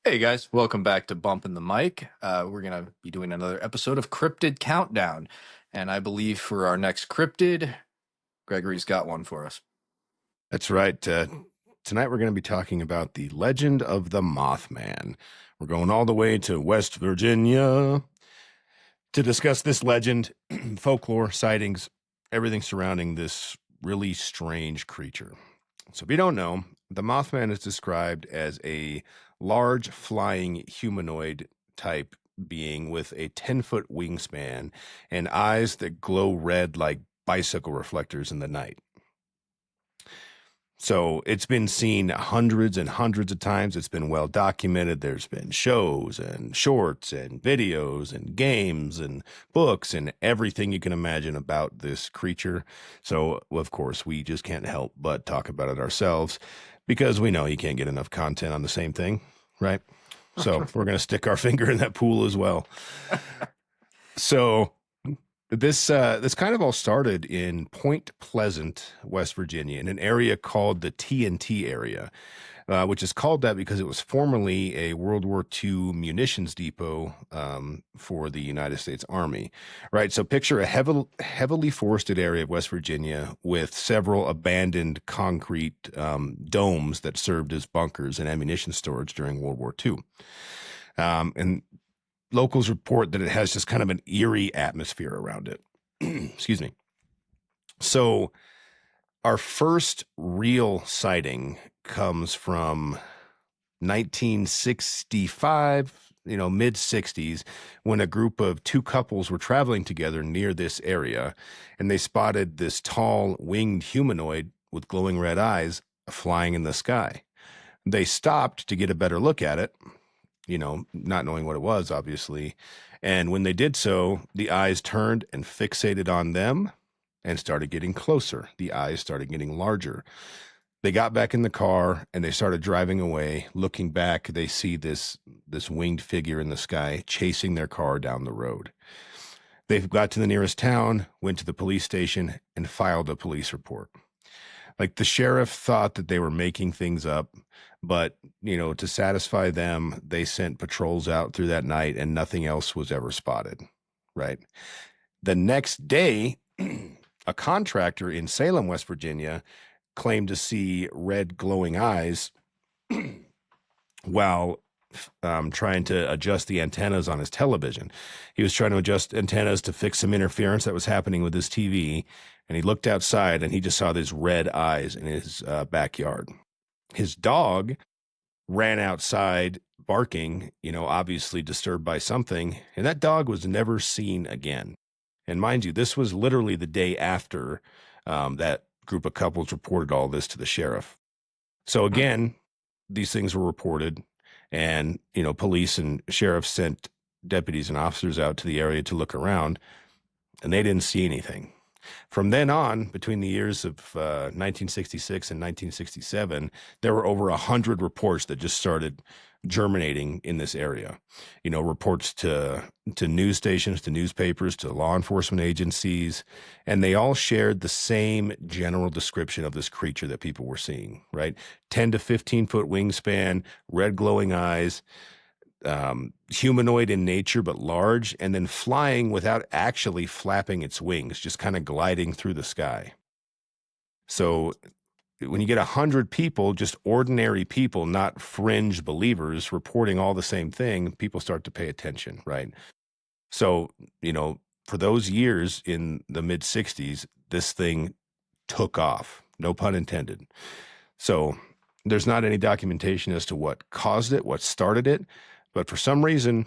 Hey guys, welcome back to Bumping the Mic. We're going to be doing another episode of Cryptid Countdown. And I believe for our next cryptid, Gregory's got one for us. That's right. Tonight we're going to be talking about the legend of the Mothman. We're going all the way to West Virginia to discuss this legend, folklore, sightings, everything surrounding this really strange creature. So if you don't know, the Mothman is described as a large flying humanoid type being with a 10-foot wingspan and eyes that glow red like bicycle reflectors in the night. So it's been seen hundreds and hundreds of times. It's been well documented. There's been shows and shorts and videos and games and books and everything you can imagine about this creature. So, of course, we just can't help but talk about it ourselves because we know you can't get enough content on the same thing, right? So we're going to stick our finger in that pool as well. So this kind of all started in Point Pleasant, West Virginia, in an area called the TNT area, which is called that because it was formerly a World War II munitions depot for the United States Army, right? So picture a heavily forested area of West Virginia with several abandoned concrete domes that served as bunkers and ammunition storage during World War II. And locals report that it has just kind of an eerie atmosphere around it. Excuse me. So our first real sighting comes from 1965, mid 60s, when a group of two couples were traveling together near this area, and they spotted this tall winged humanoid with glowing red eyes flying in the sky. They stopped to get a better look at it, not knowing what it was, obviously. And when they did so, the eyes turned and fixated on them and started getting closer. The eyes started getting larger. They got back in the car and they started driving away. Looking back, they see this winged figure in the sky chasing their car down the road. They got to the nearest town, went to the police station, and filed a police report. Like the sheriff thought that they were making things up, but to satisfy them, they sent patrols out through that night and nothing else was ever spotted, right? The next day, a contractor in Salem, West Virginia, claimed to see red glowing eyes while trying to adjust the antennas on his television. He was trying to adjust antennas to fix some interference that was happening with his TV, and he looked outside and he just saw these red eyes in his backyard. His dog ran outside barking, obviously disturbed by something, and that dog was never seen again. And mind you, this was literally the day after that group of couples reported all this to the sheriff. So again, these things were reported, and police and sheriffs sent deputies and officers out to the area to look around, and they didn't see anything. From then on, between the years of 1966 and 1967, there were over 100 reports that just started germinating in this area. Reports to news stations, to newspapers, to law enforcement agencies, and they all shared the same general description of this creature that people were seeing, right? 10 to 15 foot wingspan, red glowing eyes, humanoid in nature but large, and then flying without actually flapping its wings, just kind of gliding through the sky. So when you get 100 people, just ordinary people, not fringe believers, reporting all the same thing, people start to pay attention, right? So, for those years in the mid 60s, this thing took off, no pun intended. So there's not any documentation as to what caused it, what started it. But for some reason,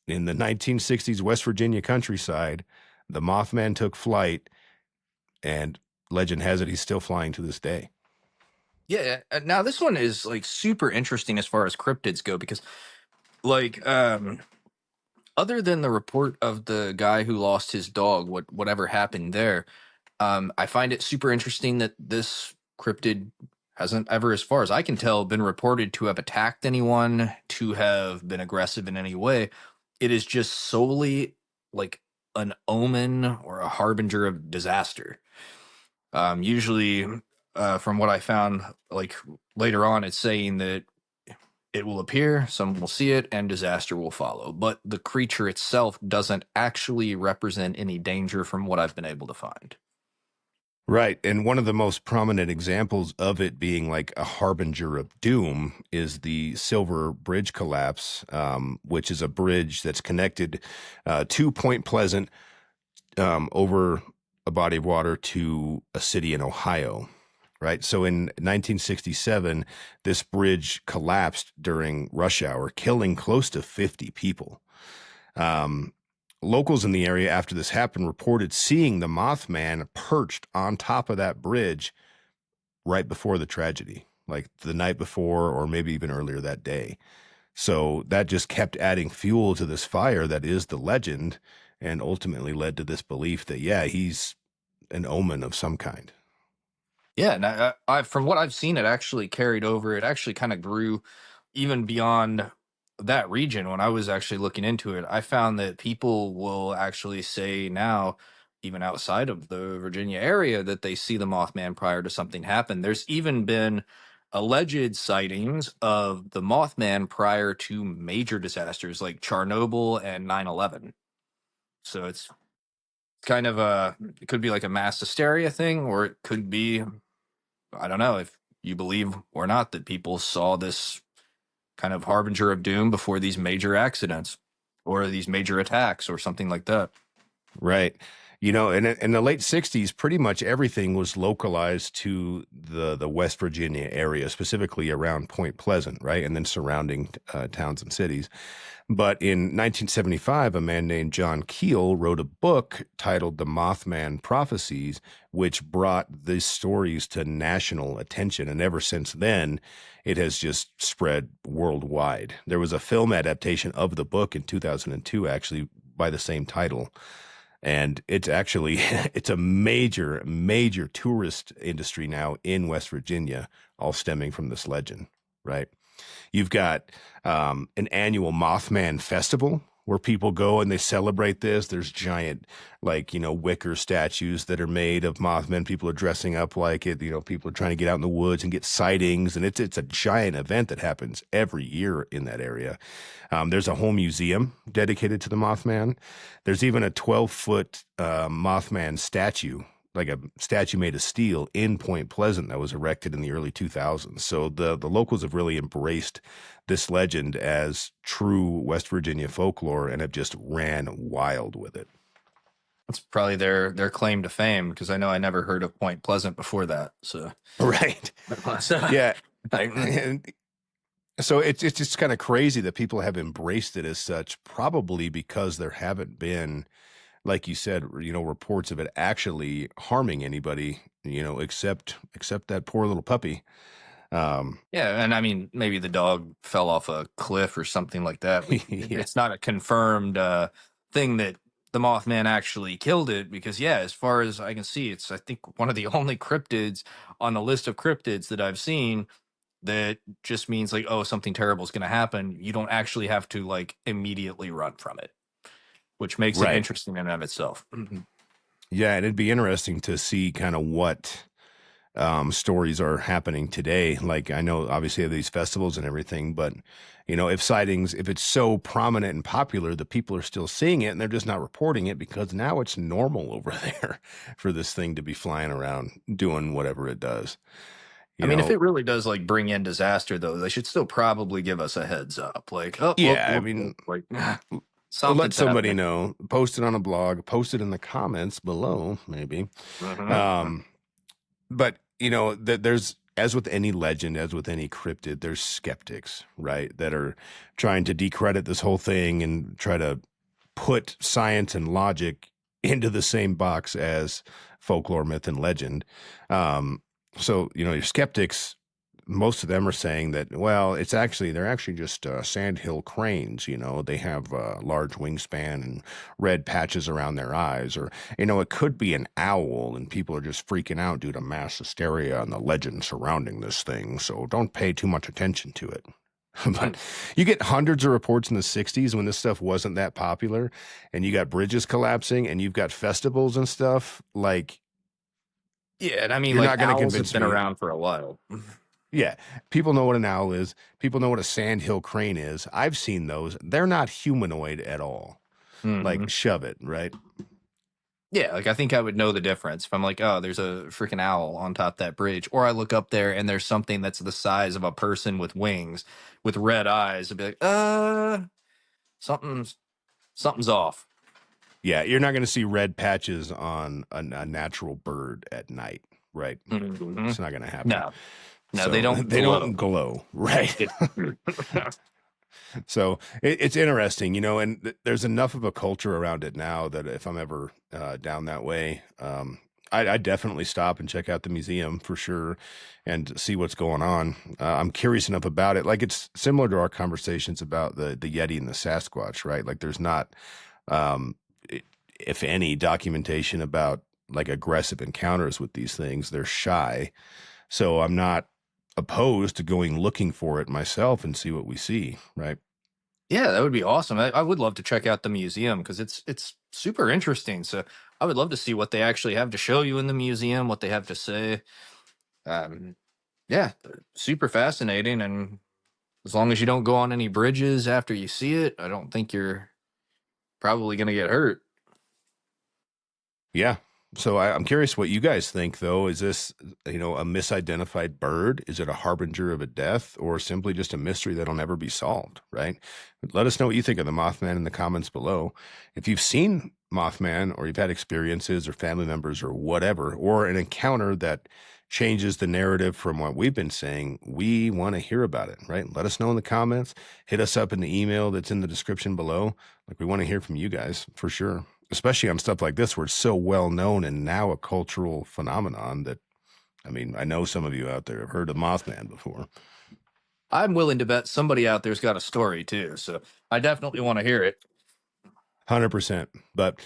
in the 1960s West Virginia countryside, the Mothman took flight, and legend has it he's still flying to this day. Yeah, now this one is like super interesting as far as cryptids go because other than the report of the guy who lost his dog, whatever happened there, I find it super interesting that this cryptid hasn't ever, as far as I can tell, been reported to have attacked anyone, to have been aggressive in any way. It is just solely like an omen or a harbinger of disaster. Usually, from what I found, like later on, it's saying that It will appear, some will see it, and disaster will follow. But the creature itself doesn't actually represent any danger from what I've been able to find. Right. And one of the most prominent examples of it being like a harbinger of doom is the Silver Bridge collapse, which is a bridge that's connected to Point Pleasant over a body of water to a city in Ohio. Right. So in 1967, this bridge collapsed during rush hour, killing close to 50 people. Um, Locals in the area after this happened reported seeing the Mothman perched on top of that bridge right before the tragedy, like the night before, or maybe even earlier that day. So that just kept adding fuel to this fire that is the legend, and ultimately led to this belief that, yeah, he's an omen of some kind. Yeah, and from what I've seen, it actually carried over. It actually kind of grew even beyond that region. When I was actually looking into it, I found that people will actually say now, even outside of the Virginia area, that they see the Mothman prior to something happen. There's even been alleged sightings of the Mothman prior to major disasters like Chernobyl and 9/11. So it's kind of it could be like a mass hysteria thing, or it could be, I don't know if you believe or not, that people saw this kind of harbinger of doom before these major accidents or these major attacks or something like that. Right. You know, in the late 60s, pretty much everything was localized to the West Virginia area, specifically around Point Pleasant, right? And then surrounding towns and cities. But in 1975, a man named John Keel wrote a book titled The Mothman Prophecies, which brought these stories to national attention. And ever since then, it has just spread worldwide. There was a film adaptation of the book in 2002, actually, by the same title. And it's actually it's a major tourist industry now in West Virginia, all stemming from this legend, right? You've got an annual Mothman festival where people go and they celebrate this. There's giant, like, wicker statues that are made of Mothman. People are dressing up like it. People are trying to get out in the woods and get sightings. And it's a giant event that happens every year in that area. There's a whole museum dedicated to the Mothman. There's even a 12-foot Mothman statue, like a statue made of steel in Point Pleasant that was erected in the early 2000s. So the locals have really embraced this legend as true West Virginia folklore and have just ran wild with it. That's probably their claim to fame, because I know I never heard of Point Pleasant before that. So, Right. so Yeah. like, And so it's just kind of crazy that people have embraced it as such, probably because there haven't been, like you said, reports of it actually harming anybody, except that poor little puppy. yeah, and I mean, maybe the dog fell off a cliff or something like that. Yeah. It's not a confirmed thing that the Mothman actually killed it, because, yeah, as far as I can see, it's, I think, one of the only cryptids on the list of cryptids that I've seen that just means like, oh, something terrible is going to happen. You don't actually have to like immediately run from it, which makes it Right. interesting in and of itself. Mhm. Yeah, and it'd be interesting to see kind of what stories are happening today. Like, I know obviously have these festivals and everything, but if it's so prominent and popular, the people are still seeing it and they're just not reporting it because now it's normal over there for this thing to be flying around doing whatever it does. I You mean, if know, it really does like bring in disaster, though, they should still probably give us a heads up. Like, oh, look, yeah, I look, mean, look, like let something's somebody happening. know, post it on a blog, post it in the comments below, maybe. Mhm. Um, but that there's, as with any legend, as with any cryptid, there's skeptics, right, that are trying to decredit this whole thing and try to put science and logic into the same box as folklore, myth, and legend. Um, so your skeptics, most of them are saying that, well, they're actually just sandhill cranes. They have large wingspan and red patches around their eyes, or it could be an owl, and people are just freaking out due to mass hysteria and the legend surrounding this thing. So don't pay too much attention to it. But you get hundreds of reports in the 60s when this stuff wasn't that popular, and you got bridges collapsing, and you've got festivals and stuff. Like, Yeah, and I mean, you're like not going to owls have convince been me. around for a while. Yeah, people know what an owl is. People know what a sandhill crane is. I've seen those. They're not humanoid at all. Like, Hmm. shove it, right? Yeah, like I think I would know the difference if I'm like, oh, there's a freaking owl on top of that bridge, or I look up there and there's something that's the size of a person with wings, with red eyes. I'd be like, something's something's off. Yeah, you're not going to see red patches on a natural bird at night, right? Mhm. It's not going to happen. No, no, they So don't they don't glow. glow, right? It, So it's interesting, and there's enough of a culture around it now that if I'm ever down that way, I'd definitely stop and check out the museum for sure and see what's going on. I'm curious enough about it. Like it's similar to our conversations about the Yeti and the Sasquatch, right? Like there's not, um, i- if any, documentation about like aggressive encounters with these things. They're shy. So I'm not opposed to going looking for it myself and see what we see, right? yeah, that would be awesome. I would love to check out the museum because it's super interesting. So I would love to see what they actually have to show you in the museum, what they have to say. Um, yeah, super fascinating. And as long as you don't go on any bridges after you see it, I don't think you're probably going to get hurt. Yeah. So I'm curious what you guys think, though. Is this, a misidentified bird? Is it a harbinger of a death or simply just a mystery that'll never be solved, right? Let us know what you think of the Mothman in the comments below. If you've seen Mothman or you've had experiences or family members or whatever, or an encounter that changes the narrative from what we've been saying, we want to hear about it, right? Let us know in the comments. Hit us up in the email that's in the description below. Like we want to hear from you guys for sure, especially on stuff like this where it's so well known and now a cultural phenomenon that, I mean, I know some of you out there have heard of Mothman before. I'm willing to bet somebody out there's got a story too. So I definitely want to hear it. 100%. But,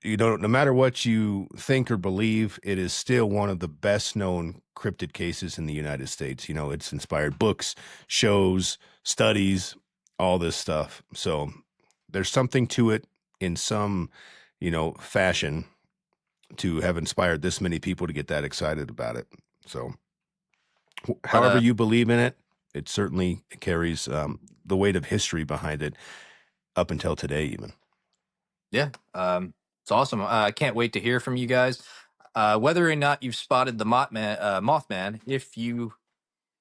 no matter what you think or believe, it is still one of the best known cryptid cases in the United States. It's inspired books, shows, studies, all this stuff. So there's something to it in some, fashion to have inspired this many people to get that excited about it. So, But however you believe in it, it certainly carries the weight of history behind it up until today, even. yeah, it's awesome. I can't wait to hear from you guys. Whether or not you've spotted the Mothman, if you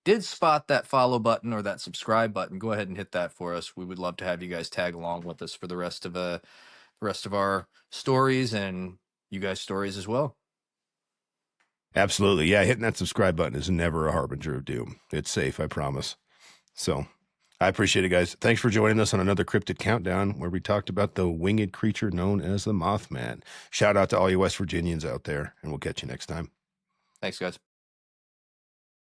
did spot that follow button or that subscribe button, go ahead and hit that for us. We would love to have you guys tag along with us for the rest of our stories and you guys' stories as well. Absolutely. Yeah, hitting that subscribe button is never a harbinger of doom. It's safe, I promise. So I appreciate it, guys. Thanks for joining us on another Cryptid Countdown where we talked about the winged creature known as the Mothman. Shout out to all you West Virginians out there, and we'll catch you next time. Thanks, guys.